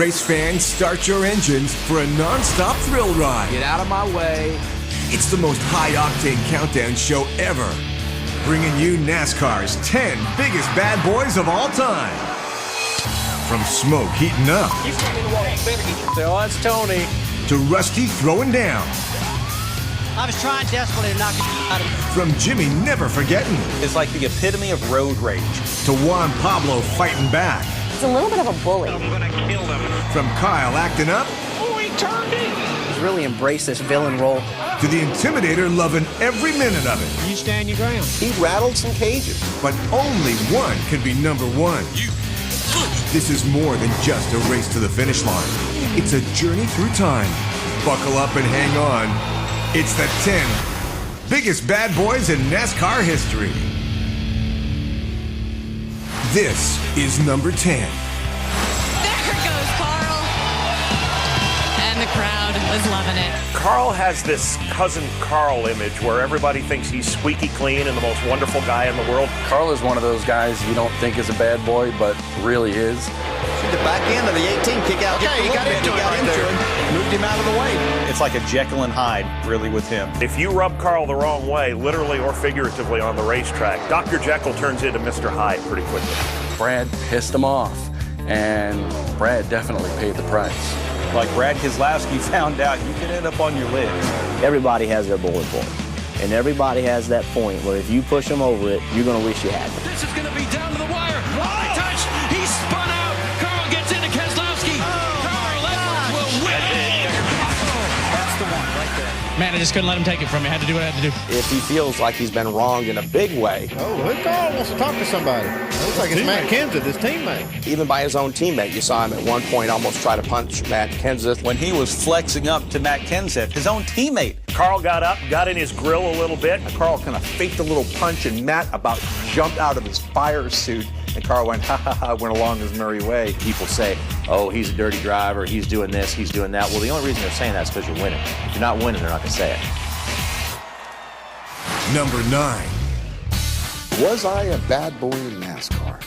Race fans, start your engines for a non-stop thrill ride. Get out of my way. It's the most high-octane countdown show ever. Bringing you NASCAR's 10 biggest bad boys of all time. From smoke heating up. So that's Tony. To Rusty throwing down. I was trying desperately to knock it out of him. From Jimmy never forgetting. It's like the epitome of road rage. To Juan Pablo fighting back. He's a little bit of a bully. I'm gonna kill them. From Kyle acting up. Oh, he turned it. He's really embraced this villain role. To the Intimidator loving every minute of it. You stand your ground. He rattled some cages. But only one can be number one. This is more than just a race to the finish line. It's a journey through time. Buckle up and hang on. It's the 10 biggest bad boys in NASCAR history. This is number 10. There goes Carl. And the crowd is loving it. Carl has this cousin Carl image where everybody thinks he's squeaky clean and the most wonderful guy in the world. Carl is one of those guys you don't think is a bad boy, but really is. The back end of the 18 kick out. Okay, he got into it. Moved him out of the way. It's like a Jekyll and Hyde, really, with him. If you rub Carl the wrong way, literally or figuratively on the racetrack, Dr. Jekyll turns into Mr. Hyde pretty quickly. Brad pissed him off, and Brad definitely paid the price. Like Brad Keselowski found out, you can end up on your lid. Everybody has their bullet point, and everybody has that point where if you push them over it, you're going to wish you had. This is gonna be down to the wire. High touch. He spun out. Carl gets into Keselowski. Carl Edwards will win. That's the one right there. Man, I just couldn't let him take it from me. I had to do what I had to do. If he feels like he's been wronged in a big way. Oh, look, Carl wants to talk to somebody. Looks like it's Matt Kenseth, his teammate. Even by his own teammate, you saw him at one point almost try to punch Matt Kenseth. When he was flexing up to Matt Kenseth, his own teammate. Carl got up, got in his grill a little bit. Carl kind of faked a little punch, and Matt about jumped out of his fire suit. And Carl went, ha ha ha, went along his merry way. People say, oh, he's a dirty driver, he's doing this, he's doing that. Well, the only reason they're saying that is because you're winning. If you're not winning, they're not going to say it. Number 9. Was I a bad boy in NASCAR?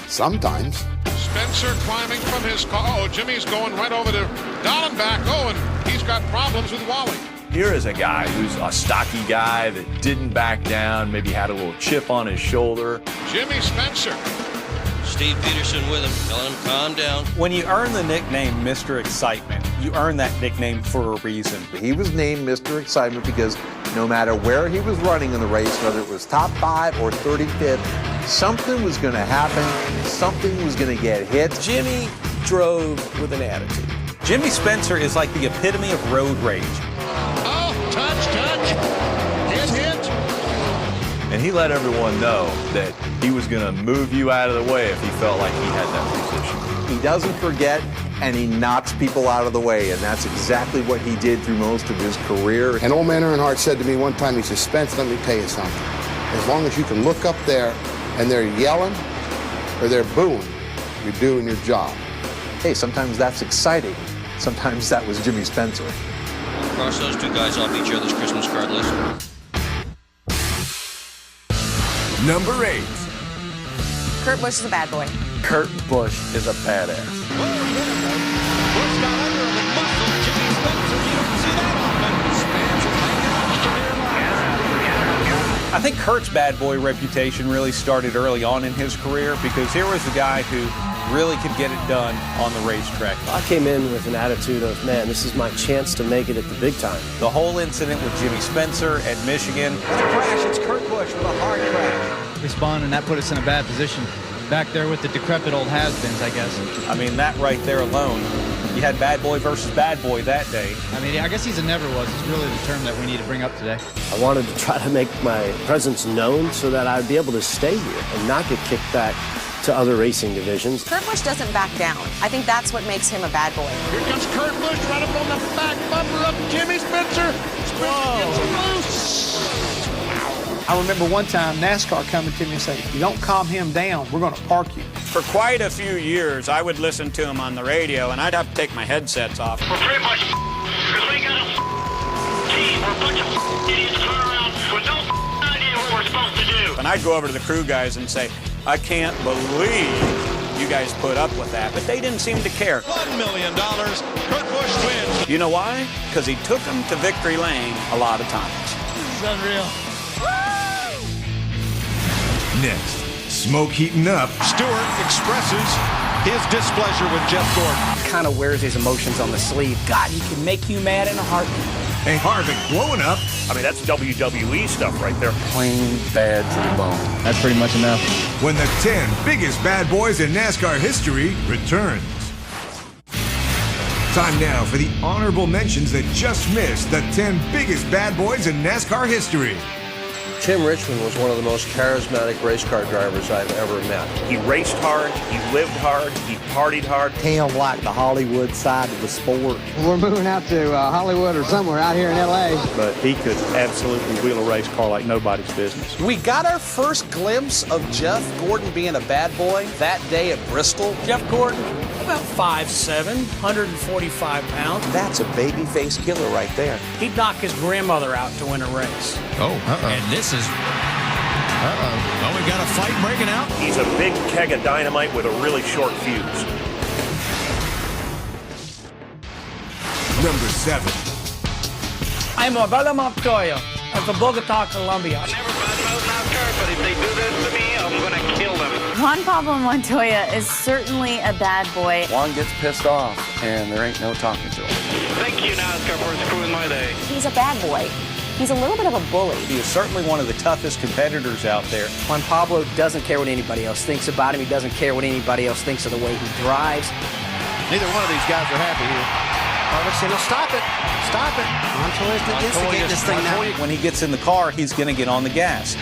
Sometimes. Spencer climbing from his car. Oh, Jimmy's going right over to Dallenbach. Oh, and he's got problems with Wally. Here is a guy who's a stocky guy that didn't back down, maybe had a little chip on his shoulder. Jimmy Spencer. Steve Peterson with him, telling him calm down. When you earn the nickname Mr. Excitement, you earn that nickname for a reason. He was named Mr. Excitement because no matter where he was running in the race, whether it was top 5 or 35th, something was going to happen, something was going to get hit. Jimmy drove with an attitude. Jimmy Spencer is like the epitome of road rage. Oh, touch. Hit. And he let everyone know that he was going to move you out of the way if he felt like he had that position. He doesn't forget, and he knocks people out of the way, and that's exactly what he did through most of his career. And old man Earnhardt said to me one time, he says, Spence, let me tell you something. As long as you can look up there and they're yelling or they're booing, you're doing your job. Hey, sometimes that's exciting. Sometimes that was Jimmy Spencer. Cross those two guys off each other's Christmas card list. Number 8. Kurt Busch is a bad boy. Kurt Busch is a badass. Busch got under him and muscled Jimmy Spencer. You don't see that often. I think Kurt's bad boy reputation really started early on in his career because here was a guy who really could get it done on the racetrack. I came in with an attitude of, man, this is my chance to make it at the big time. The whole incident with Jimmy Spencer at Michigan. It's a crash. It's Kurt Busch with a hard crash. Respond, and that put us in a bad position. Back there with the decrepit old has-beens, I guess. I mean, that right there alone, you had bad boy versus bad boy that day. I mean, I guess he's a never was. It's really the term that we need to bring up today. I wanted to try to make my presence known so that I'd be able to stay here and not get kicked back to other racing divisions. Kurt Busch doesn't back down. I think that's what makes him a bad boy. Here comes Kurt Busch right up on the back bumper of Jimmy Spencer. Spencer gets him loose. I remember one time NASCAR coming to me and saying, if you don't calm him down, we're going to park you. For quite a few years, I would listen to him on the radio, and I'd have to take my headsets off. We're pretty much because we got a team. We're a bunch of idiots running around with no idea what we're supposed to do. And I'd go over to the crew guys and say, I can't believe you you guys put up with that, but they didn't seem to care. $1 million. Kurt Busch wins. You know why? Because he took them to victory lane a lot of times. This is unreal. Next, smoke heating up. Stewart expresses his displeasure with Jeff Gordon. Kind of wears his emotions on the sleeve. God, he can make you mad in a heartbeat. And Harvick blowing up. I mean, that's WWE stuff right there. Plain bad to the bone. That's pretty much enough. When the 10 biggest bad boys in NASCAR history returns. Time now for the honorable mentions that just missed the 10 biggest bad boys in NASCAR history. Tim Richmond was one of the most charismatic race car drivers I've ever met. He raced hard, he lived hard, he partied hard. Him like the Hollywood side of the sport. We're moving out to Hollywood or somewhere out here in L.A. But he could absolutely wheel a race car like nobody's business. We got our first glimpse of Jeff Gordon being a bad boy that day at Bristol. Jeff Gordon, about 5'7", 145 pounds. That's a babyface killer right there. He'd knock his grandmother out to win a race. And this is... Oh, we got a fight breaking out. He's a big keg of dynamite with a really short fuse. Number 7. I'm Abella Montoya. I'm from Bogota, Colombia. I never badmouth NASCAR, but if they do this to me, I'm going to kill them. Juan Pablo Montoya is certainly a bad boy. Juan gets pissed off, and there ain't no talking to him. Thank you, NASCAR, for screwing my day. He's a bad boy. He's a little bit of a bully. He is certainly one of the toughest competitors out there. Juan Pablo doesn't care what anybody else thinks about him. He doesn't care what anybody else thinks of the way he drives. Neither one of these guys are happy here. Harvick said, stop it. Stop it. Montoya's going to instigate this thing now. When he gets in the car, he's going to get on the gas.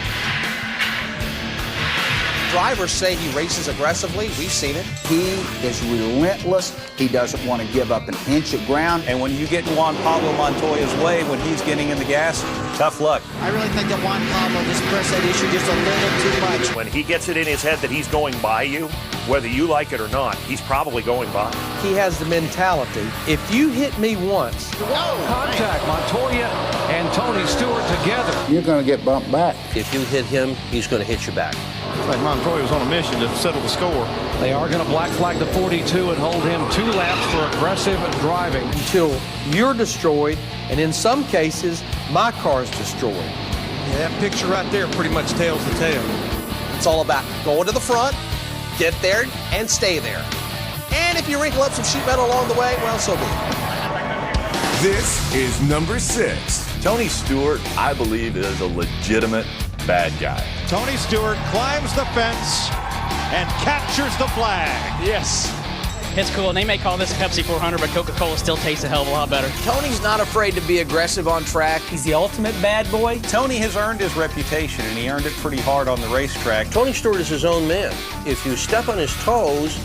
Drivers say he races aggressively. We've seen it. He is relentless. He doesn't want to give up an inch of ground. And when you get in Juan Pablo Montoya's way, when he's getting in the gas, tough luck. I really think that Juan Pablo just pressed that issue just a little too much. When he gets it in his head that he's going by you, whether you like it or not, he's probably going by. He has the mentality, if you hit me once. Contact Montoya and Tony Stewart together. You're going to get bumped back. If you hit him, he's going to hit you back. It's like Montoya was on a mission to settle the score. They are going to black flag the 42 and hold him 2 laps for aggressive driving. Until you're destroyed, and in some cases, my car's destroyed. Yeah, that picture right there pretty much tells the tale. It's all about going to the front, get there, and stay there. And if you wrinkle up some sheet metal along the way, well, so be it. This is number 6. Tony Stewart, I believe, is a legitimate bad guy. Tony Stewart climbs the fence and captures the flag. Yes. It's cool, and they may call this a Pepsi 400, but Coca-Cola still tastes a hell of a lot better. Tony's not afraid to be aggressive on track. He's the ultimate bad boy. Tony has earned his reputation, and he earned it pretty hard on the racetrack. Tony Stewart is his own man. If you step on his toes,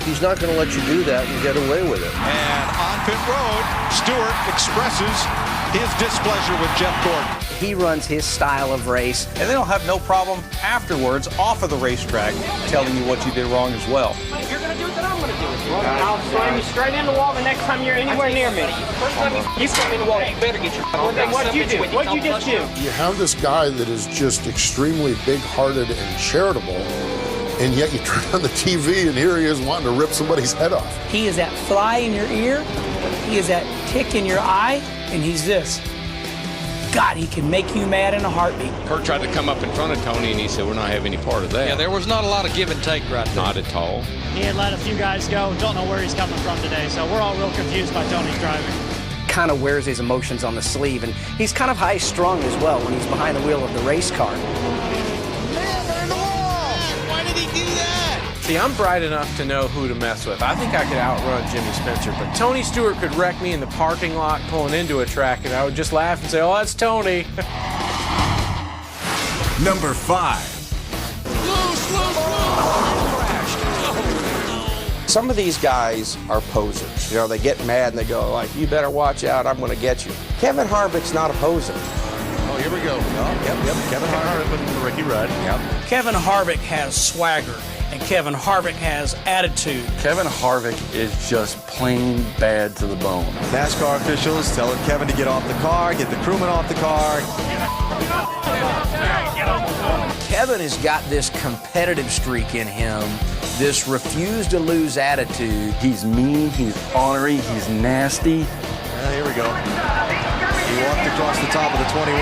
he's not going to let you do that and get away with it. And on pit road, Stewart expresses his displeasure with Jeff Gordon. He runs his style of race. And they don't have no problem afterwards, off of the racetrack, telling you what you did wrong as well. You're going to do it, then I'm going to do it. I'll slam you straight in the wall the next time you're anywhere near me. First time you slam me in the wall, you better get your... What'd you do? What'd you just do? You have this guy that is just extremely big-hearted and charitable, and yet you turn on the TV and here he is wanting to rip somebody's head off. He is that fly in your ear, he is that tick in your eye, and he's this. God, he can make you mad in a heartbeat. Kurt tried to come up in front of Tony, and he said, we're not having any part of that. Yeah, there was not a lot of give and take right there. Not at all. He had let a few guys go. Don't know where he's coming from today, so we're all real confused by Tony's driving. Kind of wears his emotions on the sleeve, and he's kind of high-strung as well when he's behind the wheel of the race car. Why did he do that? See, I'm bright enough to know who to mess with. I think I could outrun Jimmy Spencer, but Tony Stewart could wreck me in the parking lot pulling into a track, and I would just laugh and say, oh, that's Tony. Number 5. Some of these guys are posers. You know, they get mad and they go like, you better watch out, I'm going to get you. Kevin Harvick's not a poser. Oh, here we go. Yep. Kevin Harvick looking for Ricky Rudd. Yep. Kevin Harvick has swagger, and Kevin Harvick has attitude. Kevin Harvick is just plain bad to the bone. NASCAR officials telling Kevin to get off the car, get the crewman off the car. Kevin has got this competitive streak in him, this refuse-to-lose attitude. He's mean, he's ornery, he's nasty. Here we go. He walked across the top of the 21. And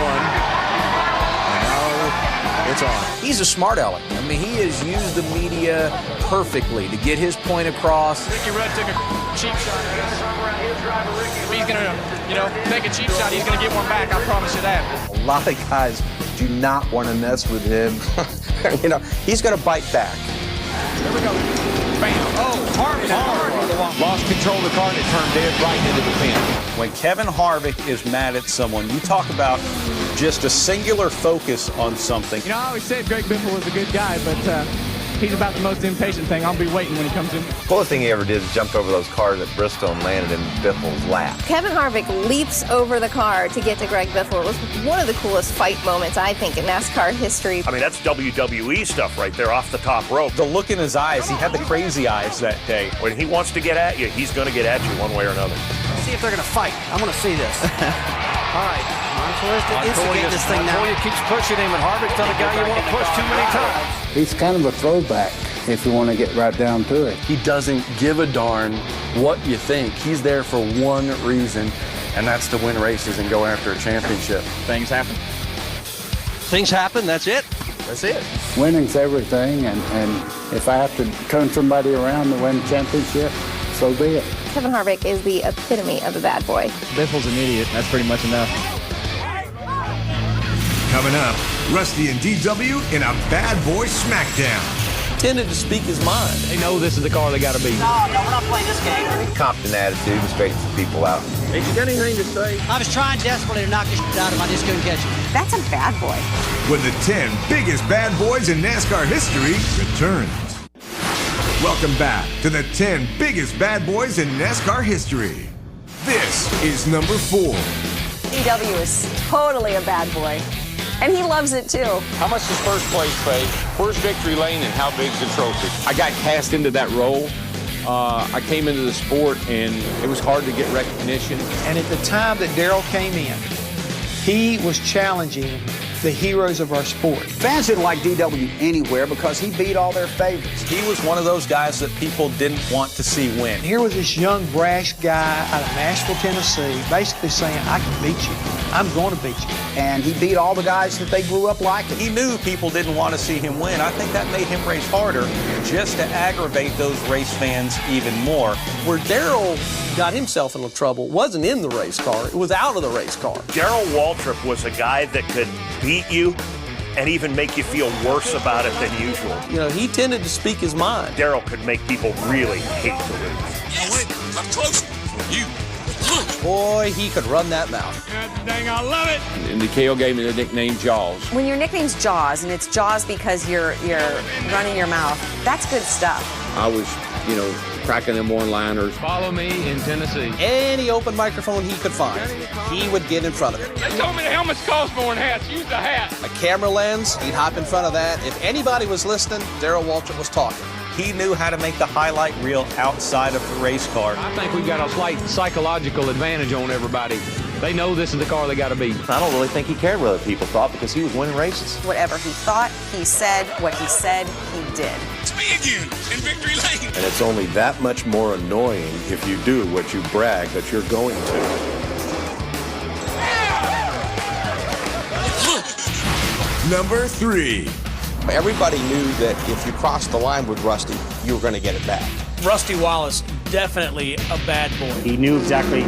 now it's on. He's a smart aleck. I mean, he has used the media perfectly to get his point across. Ricky Rudd took a cheap shot. If he's going to, take a cheap shot, he's going to get one back. I promise you that. A lot of guys do not want to mess with him. He's going to bite back. Here we go. Bam. Oh, Harvick. Lost control of the car and it turned dead right into the pin. When Kevin Harvick is mad at someone, you talk about just a singular focus on something. I always said Greg Biffle was a good guy, but he's about the most impatient thing. I'll be waiting when he comes in. Coolest thing he ever did is jumped over those cars at Bristol and landed in Biffle's lap. Kevin Harvick leaps over the car to get to Greg Biffle. It was one of the coolest fight moments, I think, in NASCAR history. I mean, that's WWE stuff right there off the top rope. The look in his eyes, he had the crazy eyes that day. When he wants to get at you, he's going to get at you one way or another. Let's see if they're going to fight. I want to see this. All right. Instigate this thing now. Montoya keeps pushing him, and Harvick's not a guy you want to push too many times. He's kind of a throwback, if you want to get right down to it. He doesn't give a darn what you think. He's there for one reason, and that's to win races and go after a championship. Things happen. Things happen, that's it. That's it. Winning's everything, and if I have to turn somebody around to win a championship, so be it. Kevin Harvick is the epitome of a bad boy. Biffle's an idiot. That's pretty much enough. Coming up, Rusty and DW in a bad boy smackdown. Tended to speak his mind. They know this is the car they got to beat. No, we're not playing this game. Compton attitude was fading some people out. Hey, you got anything to say? I was trying desperately to knock this out of him. I just couldn't catch him. That's a bad boy. When the 10 biggest bad boys in NASCAR history returns. Welcome back to the 10 biggest bad boys in NASCAR history. This is number 4. DW is totally a bad boy. And he loves it too. How much does first place pay? Where's victory lane and how big's the trophy? I got cast into that role. I came into the sport and it was hard to get recognition. And at the time that Darrell came in, he was challenging the heroes of our sport. Fans didn't like DW anywhere because he beat all their favorites. He was one of those guys that people didn't want to see win. Here was this young, brash guy out of Nashville, Tennessee, basically saying, I can beat you. I'm going to beat you. And he beat all the guys that they grew up liking. He knew people didn't want to see him win. I think that made him race harder just to aggravate those race fans even more. Where Darrell got himself into trouble wasn't in the race car. It was out of the race car. Darrell Waltrip was a guy that could beat you and even make you feel worse about it than usual. He tended to speak his mind. Darrell could make people really hate to lose. Yes, I'm close. You. Boy, he could run that mouth. God dang, I love it. And DeKale gave me the nickname Jaws. When your nickname's Jaws, and it's Jaws because you're running your mouth, that's good stuff. I was, cracking them one-liners. Follow me in Tennessee. Any open microphone he could find, he would get in front of it. They told me the helmets cost more than hats. Use the hat. A camera lens, he'd hop in front of that. If anybody was listening, Darrell Waltrip was talking. He knew how to make the highlight reel outside of the race car. I think we've got a slight psychological advantage on everybody. They know this is the car they got to beat. I don't really think he cared what other people thought because he was winning races. Whatever he thought, he said. What he said, he did. It's me again in victory lane. And it's only that much more annoying if you do what you brag that you're going to. Number 3. Everybody knew that if you crossed the line with Rusty, you were going to get it back. Rusty Wallace, definitely a bad boy. He knew exactly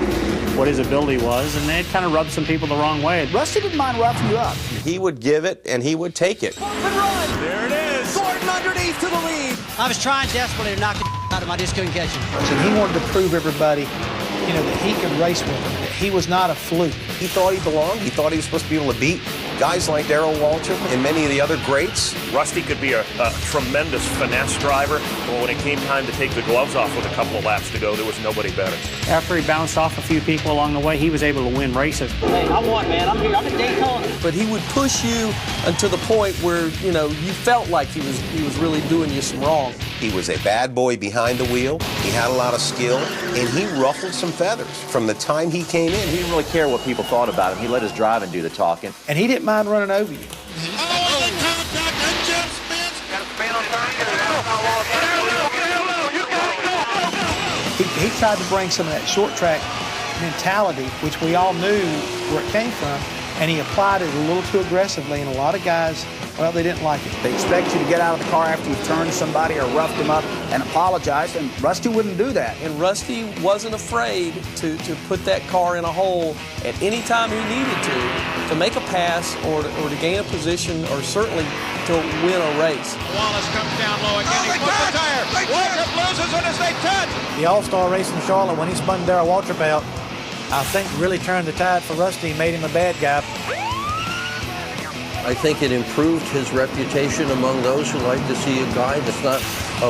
what his ability was, and it kind of rubbed some people the wrong way. Rusty didn't mind roughing you up. He would give it, and he would take it. There it is. Gordon underneath to the lead. I was trying desperately to knock the out of him. I just couldn't catch him. And he wanted to prove everybody, that he could race with him, that he was not a fluke. He thought he belonged. He thought he was supposed to be able to beat guys like Darrell Waltrip and many of the other greats. Rusty could be a tremendous finesse driver, but when it came time to take the gloves off with a couple of laps to go, there was nobody better. After he bounced off a few people along the way, he was able to win races. Hey, I won, man. I'm here. I'm in Daytona. But he would push you until the point where, you felt like he was really doing you some wrong. He was a bad boy behind the wheel. He had a lot of skill, and he ruffled some feathers. From the time he came in, He didn't really care what people thought about him. He let his driving do the talking. And he didn't mind running over you. Oh, the top, He tried to bring some of that short track mentality, which we all knew where it came from, and he applied it a little too aggressively, and a lot of guys, well, they didn't like it. They expect you to get out of the car after you've turned somebody or roughed them up and apologize, and Rusty wouldn't do that. And Rusty wasn't afraid to put that car in a hole at any time he needed to make a pass or to gain a position or certainly to win a race. Wallace comes down low again. He puts the tire. Waltrip loses it as they touch. The All-Star race in Charlotte, when he spun Darrell Waltrip out, I think really turned the tide for Rusty and made him a bad guy. I think it improved his reputation among those who like to see a guy that's not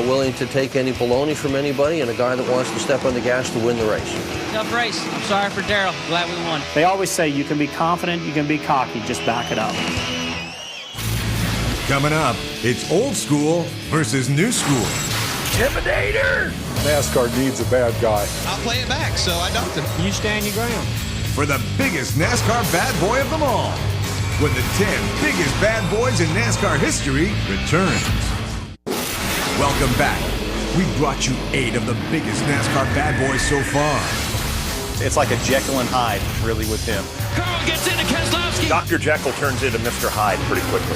willing to take any baloney from anybody and a guy that wants to step on the gas to win the race. Tough race. I'm sorry for Darrell. Glad we won. They always say you can be confident, you can be cocky, just back it up. Coming up, it's old school versus new school. Intimidator! NASCAR needs a bad guy. I'll play it back, so I dumped him. You stand your ground. For the biggest NASCAR bad boy of them all. When the 10 biggest bad boys in NASCAR history returns. Welcome back. We brought you 8 of the biggest NASCAR bad boys so far. It's like a Jekyll and Hyde, really, with him. Carl gets into Keselowski. Dr. Jekyll turns into Mr. Hyde pretty quickly.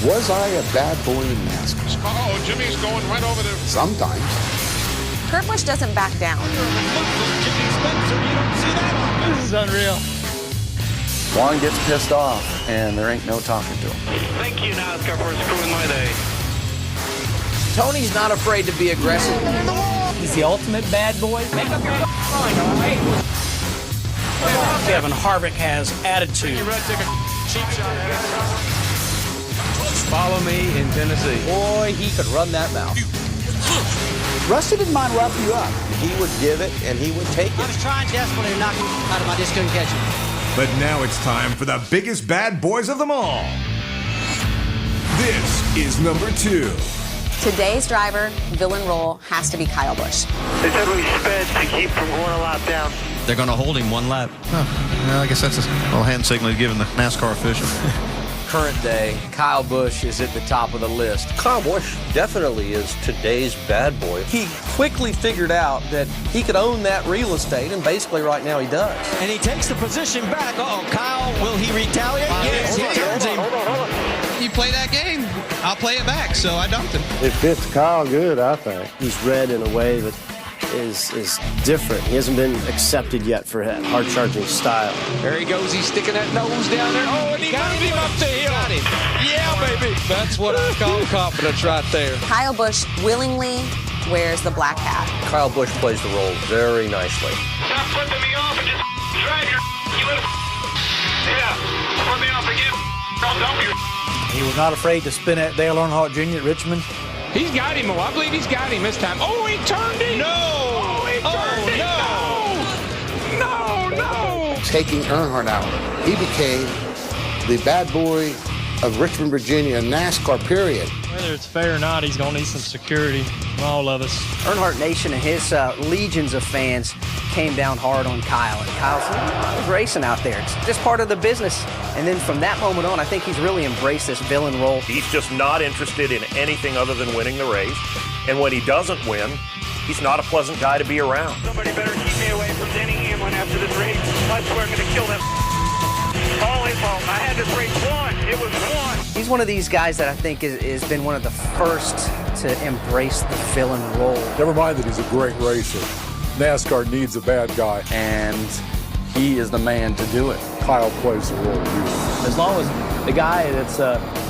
Was I a bad boy in NASCAR? Oh, Jimmy's going right over there. Sometimes. Kurt Busch doesn't back down. Jimmy Spencer, you don't see that often. This is unreal. Juan gets pissed off, and there ain't no talking to him. Thank you, NASCAR, for screwing my day. Tony's not afraid to be aggressive. He's the ultimate bad boy. Make up your mind, all right? Kevin Harvick has attitude. Follow me in Tennessee. Boy, he could run that mouth. Rusty didn't mind roughing you up. He would give it, and he would take I it. was trying desperately to knock him out of my just couldn't catch him. But now it's time for the biggest bad boys of them all. This is number 2. Today's driver, villain role, has to be Kyle Busch. They said we sped to keep from going a lap down. They're going to hold him one lap. Oh, well, I guess that's a little hand signal given the NASCAR official. Current day, Kyle Busch is at the top of the list. Kyle Busch definitely is today's bad boy. He quickly figured out that he could own that real estate, and basically right now he does. And he takes the position back. Uh-oh, Kyle, will he retaliate? Yes, he turns him. You play that game, I'll play it back, so I dumped him. It fits Kyle good, I think. He's read in a way that is different. He hasn't been accepted yet for that hard-charging style. There he goes. He's sticking that nose down there. Oh, and he got him up the hill. Got him. Yeah, baby. That's what I call confidence right there. Kyle Busch willingly wears the black hat. Kyle Busch plays the role very nicely. Stop flipping me off and just drive your you little yeah. Flip me off again. I'll dump you. He was not afraid to spin at Dale Earnhardt Jr. at Richmond. He's got him. I believe he's got him this time. Oh, he turned him. No. Oh, he turned him. No. Taking Earnhardt out, he became the bad boy of Richmond, Virginia, NASCAR, period. Whether it's fair or not, he's going to need some security from all of us. Earnhardt Nation and his legions of fans came down hard on Kyle. And Kyle was racing out there. It's just part of the business. And then from that moment on, I think he's really embraced this villain role. He's just not interested in anything other than winning the race. And when he doesn't win, he's not a pleasant guy to be around. Somebody better keep me away from Denny Hamlin after this race. I swear I'm going to kill them. All his fault. I had this race won. It was won. He's one of these guys that I think has been one of the first to embrace the villain role. Never mind that he's a great racer. NASCAR needs a bad guy. And he is the man to do it. Kyle plays the role beautifully. As long as the guy that's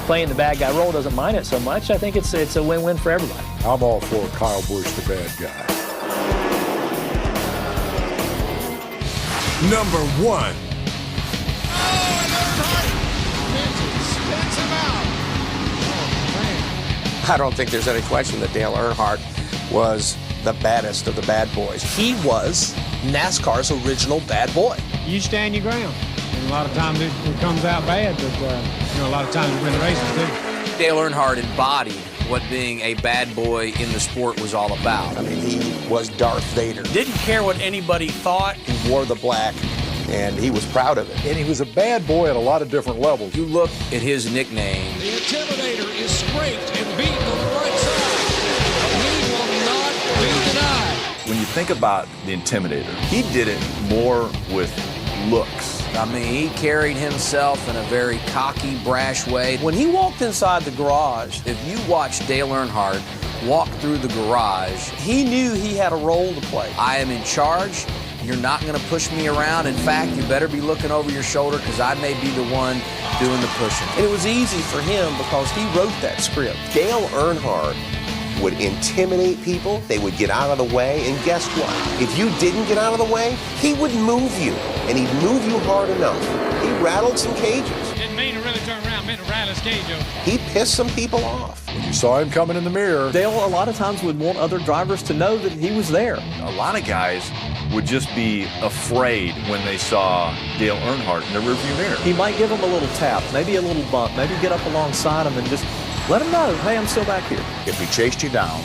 playing the bad guy role doesn't mind it so much, I think it's a win-win for everybody. I'm all for Kyle Busch, the bad guy. Number 1. I don't think there's any question that Dale Earnhardt was the baddest of the bad boys. He was NASCAR's original bad boy. You stand your ground. And a lot of times it comes out bad, but a lot of times you win the races too. Dale Earnhardt embodied what being a bad boy in the sport was all about. I mean, he was Darth Vader. Didn't care what anybody thought. He wore the black, and he was proud of it. And he was a bad boy at a lot of different levels. You look at his nickname. The Intimidator is scraped and beaten on the right side. He will not be denied. When you think about the Intimidator. He did it more with looks. I mean, he carried himself in a very cocky, brash way. When he walked inside the garage, if you watch Dale Earnhardt walk through the garage, he knew he had a role to play. I am in charge. You're not going to push me around. In fact, you better be looking over your shoulder because I may be the one doing the pushing. And it was easy for him because he wrote that script. Dale Earnhardt would intimidate people. They would get out of the way. And guess what? If you didn't get out of the way, he would move you. And he'd move you hard enough. He rattled some cages. Didn't mean to really turn around, meant to rattle his cage over. He pissed some people off. You saw him coming in the mirror. Dale a lot of times would want other drivers to know that he was there. A lot of guys would just be afraid when they saw Dale Earnhardt in the rearview mirror. He might give him a little tap, maybe a little bump, maybe get up alongside him and just let him know, hey, I'm still back here. If he chased you down,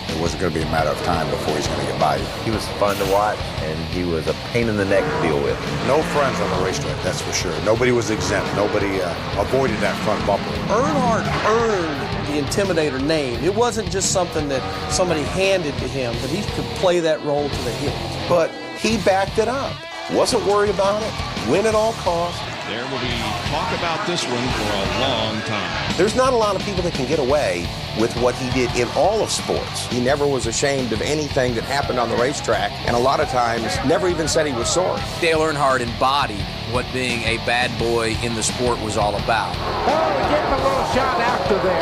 it wasn't going to be a matter of time before he's going to get by you. He was fun to watch, and he was a pain in the neck to deal with. No friends on the racetrack, that's for sure. Nobody was exempt. Nobody avoided that front bumper. Earnhardt earned the Intimidator name. It wasn't just something that somebody handed to him, that he could play that role to the hilt. But he backed it up. Wasn't worried about it. Win at all costs. There will be talk about this one for a long time. There's not a lot of people that can get away with what he did in all of sports. He never was ashamed of anything that happened on the racetrack, and a lot of times never even said he was sorry. Dale Earnhardt embodied what being a bad boy in the sport was all about. Oh, getting a little shot after there.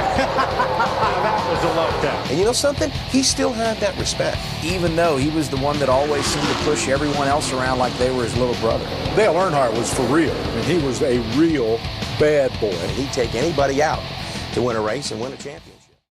That was a low down. And you know something? He still had that respect. Even though he was the one that always seemed to push everyone else around like they were his little brother. Dale Earnhardt was for real, and he was a real bad boy. And he'd take anybody out to win a race and win a championship.